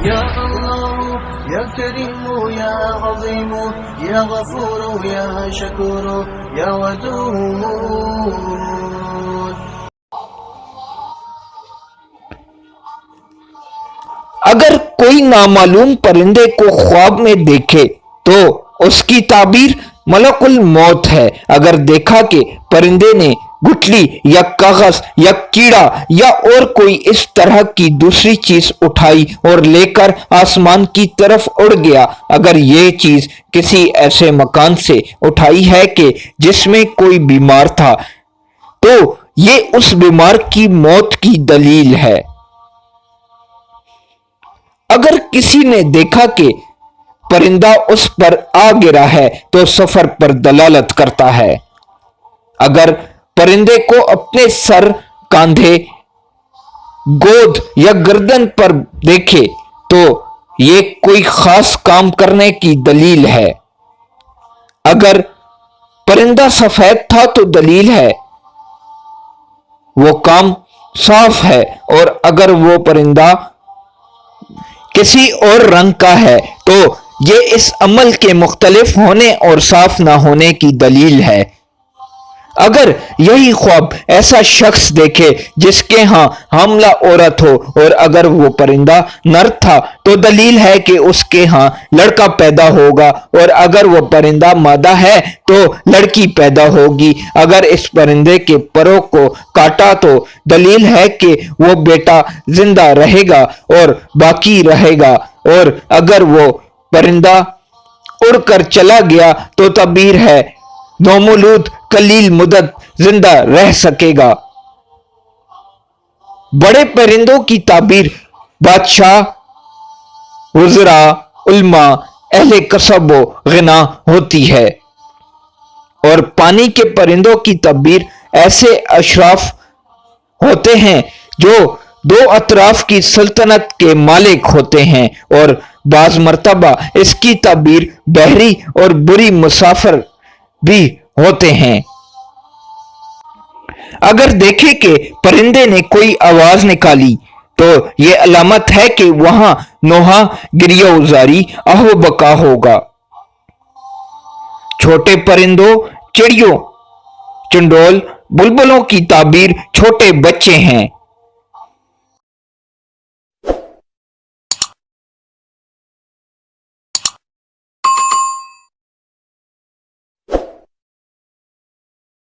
یا اللہ یا کریم یا عظیم یا غفور یا شکور یا ودود. اگر کوئی نامعلوم پرندے کو خواب میں دیکھے تو اس کی تعبیر ملک الموت ہے. اگر دیکھا کہ پرندے نے گٹھلی یا کاغذ یا کیڑا یا اور کوئی اس طرح کی دوسری چیز اٹھائی اور لے کر آسمان کی طرف اڑ گیا، اگر یہ چیز کسی ایسے مکان سے اٹھائی ہے کہ جس میں کوئی بیمار تھا تو یہ اس بیمار کی موت کی دلیل ہے. اگر کسی نے دیکھا کہ پرندہ اس پر آ گرا ہے تو سفر پر دلالت کرتا ہے. اگر پرندے کو اپنے سر، کاندھے، گود یا گردن پر دیکھے تو یہ کوئی خاص کام کرنے کی دلیل ہے. اگر پرندہ سفید تھا تو دلیل ہے وہ کام صاف ہے، اور اگر وہ پرندہ کسی اور رنگ کا ہے تو یہ اس عمل کے مختلف ہونے اور صاف نہ ہونے کی دلیل ہے. اگر یہی خواب ایسا شخص دیکھے جس کے ہاں حاملہ عورت ہو اور اگر وہ پرندہ نر تھا تو دلیل ہے کہ اس کے ہاں لڑکا پیدا ہوگا، اور اگر وہ پرندہ مادہ ہے تو لڑکی پیدا ہوگی. اگر اس پرندے کے پروں کو کاٹا تو دلیل ہے کہ وہ بیٹا زندہ رہے گا اور باقی رہے گا، اور اگر وہ پرندہ اڑ کر چلا گیا تو تعبیر ہے نومولود قلیل مدت زندہ رہ سکے گا. بڑے پرندوں کی تعبیر بادشاہ، وزراء، علماء، اہل کسب و غنا ہوتی ہے، اور پانی کے پرندوں کی تعبیر ایسے اشراف ہوتے ہیں جو دو اطراف کی سلطنت کے مالک ہوتے ہیں، اور بعض مرتبہ اس کی تعبیر بحری اور بری مسافر بھی ہوتے ہیں. اگر دیکھے کہ پرندے نے کوئی آواز نکالی تو یہ علامت ہے کہ وہاں نوحہ گریہ وزاری آہ و بقا ہوگا. چھوٹے پرندوں، چڑیوں، چنڈول، بلبلوں کی تعبیر چھوٹے بچے ہیں.